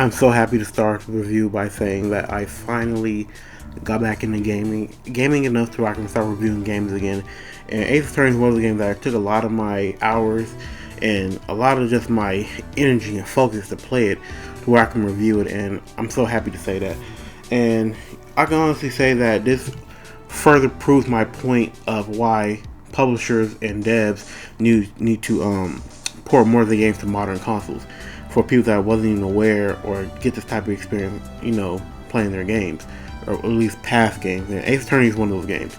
I'm so happy to start the review by saying that I finally got back into gaming enough to where I can start reviewing games again. And Ace Attorney is one of the games that took a lot of my hours and a lot of just my energy and focus to play it to where I can review it, and I'm so happy to say that. And I can honestly say that this further proves my point of why publishers and devs need to port more of the games to modern consoles for people that wasn't even aware or get this type of experience, playing their games, or at least past games. And Ace Attorney is one of those games.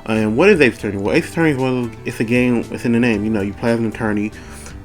And what is Ace Attorney? Well, Ace Attorney is it's a game, it's in the name. You play as an attorney,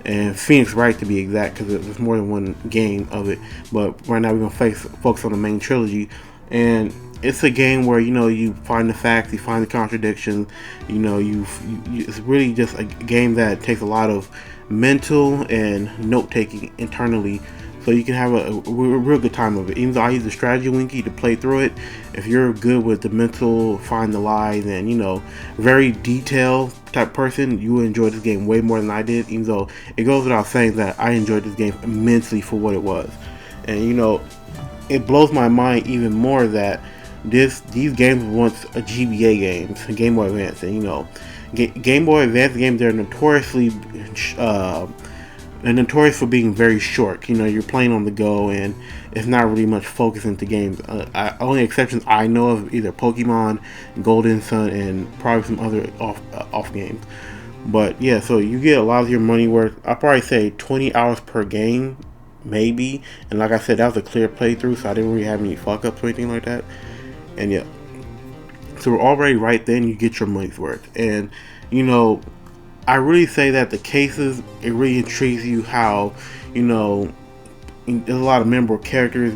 and Phoenix Wright to be exact, because there's more than one game of it. But right now we're going to focus on the main trilogy. And it's a game where you find the facts, you find the contradictions. It's really just a game that takes a lot of mental and note taking internally, so you can have a real good time of it. Even though I use the strategy wiki to play through it, if you're good with the mental, find the lies, and very detailed type person, you will enjoy this game way more than I did. Even though it goes without saying that I enjoyed this game immensely for what it was. And it blows my mind even more that these games were once a GBA games, Game Boy Advance, and Game Boy Advance games, they're notoriously notorious for being very short. You're playing on the go, and it's not really much focus into games. Only exceptions I know of either Pokemon, Golden Sun, and probably some other off games. But yeah, so you get a lot of your money worth. I'd probably say 20 hours per game, maybe. And like I said, that was a clear playthrough, so I didn't really have any fuck ups or anything like that. And yeah, so we're already right then, you get your money's worth. And I really say that the cases, it really intrigues you how there's a lot of memorable characters,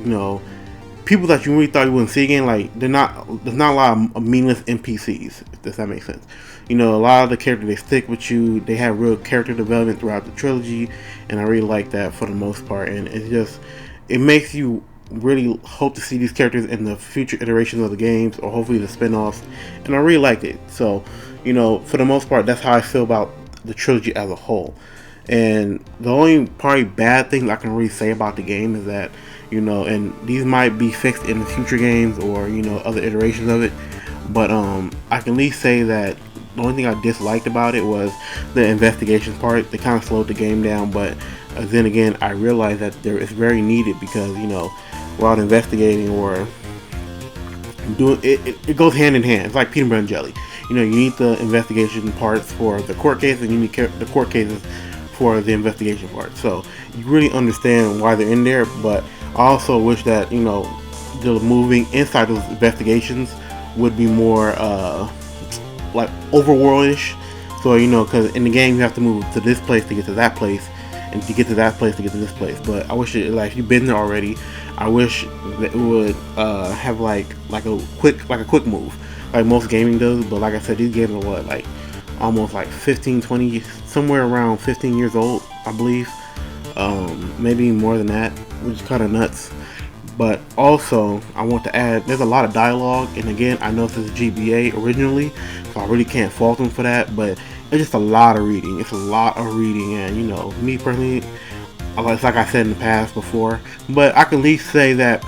people that you really thought you wouldn't see again. Like, there's not a lot of meaningless NPCs, if that makes sense. A lot of the characters, they stick with you, they have real character development throughout the trilogy, and I really like that for the most part. And it makes you really hope to see these characters in the future iterations of the games, or hopefully the spin-offs, and I really liked it. So for the most part, that's how I feel about the trilogy as a whole. And the only probably bad thing I can really say about the game is that and these might be fixed in the future games or other iterations of it, but I can at least say that the only thing I disliked about it was the investigation part. They kind of slowed the game down, but then again, I realized that it's very needed, because while investigating or doing it goes hand in hand. It's like peanut butter and jelly. You need the investigation parts for the court case, and you need the court cases for the investigation part. So you really understand why they're in there. But I also wish that the moving inside those investigations would be more like overworldish. So because in the game you have to move to this place to get to that place, and to get to that place to get to this place. But I wish if you've been there already, I wish that it would have like a quick move, like most gaming does. But like I said, these games are almost 15, 20, somewhere around 15 years old, I believe. Maybe more than that, which is kind of nuts. But also, I want to add, there's a lot of dialogue, and again, I know this is GBA originally, so I really can't fault them for that, but it's just a lot of reading. It's a lot of reading, and me personally, it's like I said in the past before, but I can at least say that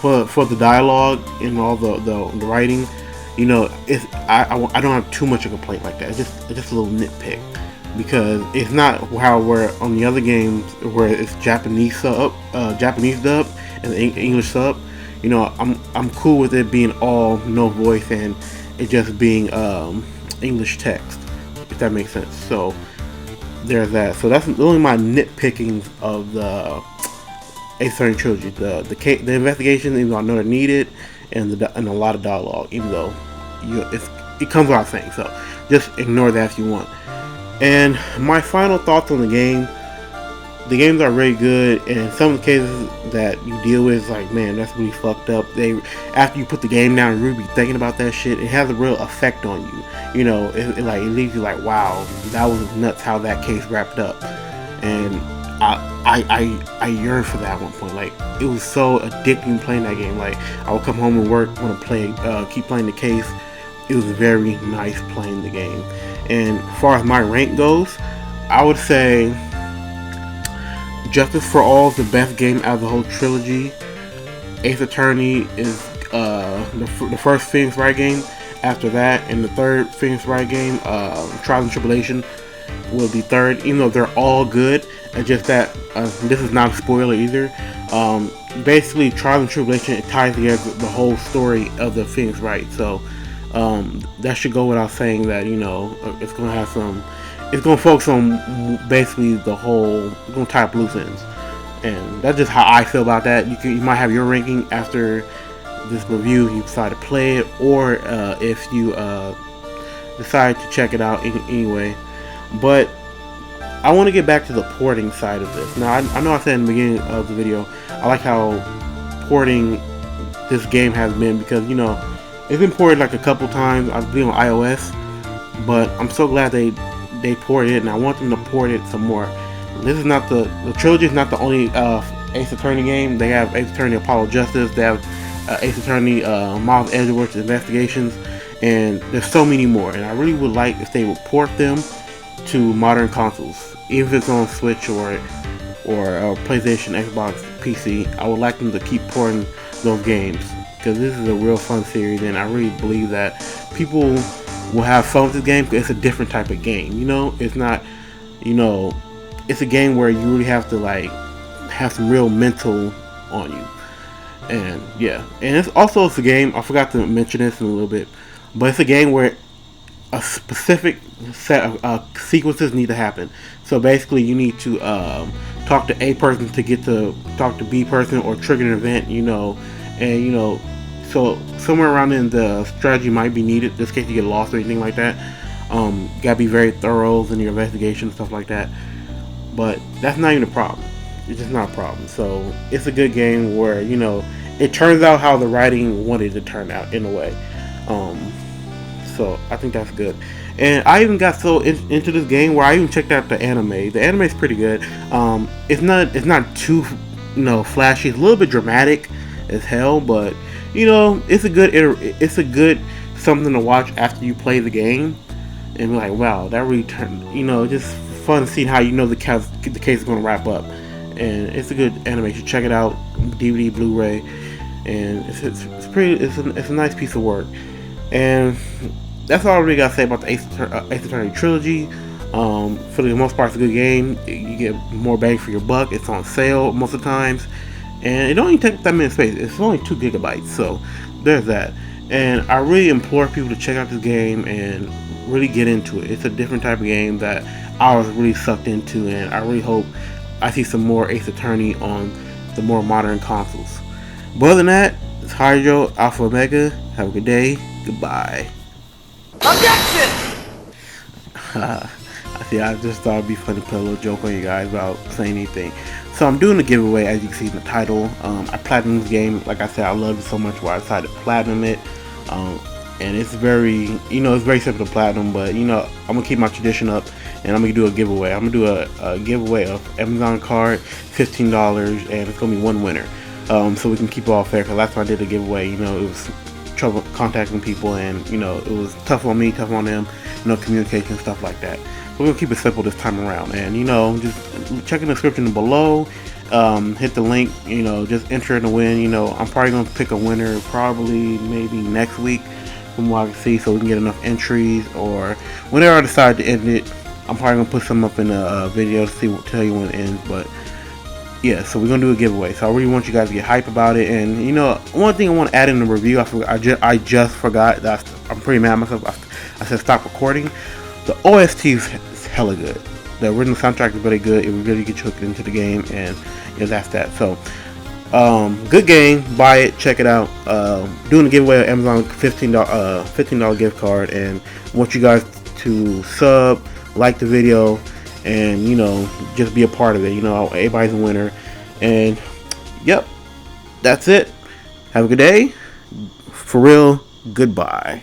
for the dialogue and all the writing, I don't have too much of a complaint like that. It's just a little nitpick, because it's not how where on the other games where it's Japanese dub and the English sub. I'm cool with it being all no voice and it just being English text, if that makes sense. So there's that. So that's only my nitpickings of the Ace Attorney trilogy. The investigation, even though I know they're needed, and a lot of dialogue, even though it comes without saying. So just ignore that if you want. And my final thoughts on the game. The games are very good, and in some of the cases that you deal with, it's like, man, that's really fucked up. After you put the game down, you really be thinking about that shit. It has a real effect on you. It leaves you like, wow, that was nuts how that case wrapped up. And I yearned for that at one point. Like, it was so addicting playing that game. Like, I would come home and work, want to keep playing the case. It was very nice playing the game. And as far as my rank goes, I would say Justice for All is the best game out of the whole trilogy. Ace Attorney is the first Phoenix Wright game. After that, and the third Phoenix Wright game, Trials and Tribulation, will be third. Even though they're all good, it's just that this is not a spoiler either. Basically, Trials and Tribulation, it ties together the whole story of the Phoenix Wright. So that should go without saying that, you know, it's gonna have some. It's gonna focus on basically the whole. It's gonna tie up loose ends, and that's just how I feel about that. You might have your ranking after this review. You decide to play it, or if you decide to check it out anyway. But I want to get back to the porting side of this. Now, I know I said in the beginning of the video, I like how porting this game has been, because, you know, it's been ported like a couple times, I believe on iOS, but I'm so glad they ported it, and I want them to port it some more. This is not the trilogy is not the only Ace Attorney game. They have Ace Attorney Apollo Justice, they have Ace Attorney Miles Edgeworth's Investigations, and there's so many more, and I really would like if they would port them to modern consoles, even if it's on Switch or PlayStation, Xbox, PC. I would like them to keep porting those games, because this is a real fun series, and I really believe that people will have fun with this game, because it's a different type of game. You know, it's not, you know, it's a game where you really have to like have some real mental on you. And yeah, and it's also a game, I forgot to mention this in a little bit, but it's a game where a specific set of sequences need to happen. So basically, you need to talk to A person to get to talk to B person, or trigger an event, you know, and you know, so somewhere around in the strategy might be needed, just in case you get lost or anything like that. Gotta be very thorough in your investigation, stuff like that. But that's not even a problem. It's just not a problem. So it's a good game where, you know, it turns out how the writing wanted to turn out in a way. So I think that's good. And I even got so into this game where I even checked out the anime. The anime is pretty good. It's not too, you know, flashy. It's a little bit dramatic as hell, but you know, it's a good something to watch after you play the game, and be like, wow, that really turned. You know, just fun seeing how, you know, the case is going to wrap up. And it's a good animation. Check it out, DVD, Blu-ray, and it's a nice piece of work. And that's all I really gotta say about the Ace Attorney trilogy. For the most part, it's a good game. You get more bang for your buck. It's on sale most of the times, and it don't even take that many space. It's only 2 gigabytes, so there's that. And I really implore people to check out this game and really get into it. It's a different type of game that I was really sucked into, and I really hope I see some more Ace Attorney on the more modern consoles. But other than that, it's Hydro Alpha Omega. Have a good day. Goodbye. Objection! I just thought it'd be funny to put a little joke on you guys without saying anything. So I'm doing a giveaway, as you can see in the title. I platinumed this game. Like I said, I loved it so much where I decided to platinum it. And it's very, you know, it's very simple to platinum, but you know, I'm gonna keep my tradition up, and I'm gonna do a giveaway. I'm gonna do a giveaway of Amazon card, $15, and it's gonna be one winner. So we can keep it all fair, because last time I did a giveaway, you know, it was trouble contacting people, and you know, it was tough on me, tough on them, you know, communication, stuff like that. We're gonna keep it simple this time around, and you know, just check in the description below, hit the link, you know, just enter in the win. You know, I'm probably gonna pick a winner probably maybe next week from what I can see, so we can get enough entries, or whenever I decide to end it, I'm probably gonna put some up in a video to tell you when it ends. But yeah, so we're gonna do a giveaway, so I really want you guys to get hype about it. And you know, one thing I want to add in the review, I just forgot that I'm pretty mad at myself. I said stop recording. The OST is hella good. The original soundtrack is really good. It will really get you hooked into the game, and yeah, that's that. So good game, buy it, check it out. Doing a giveaway of Amazon $15 gift card, and I want you guys to sub, like the video, and you know, just be a part of it. You know, everybody's a winner. And yep, that's it. Have a good day. For real, goodbye.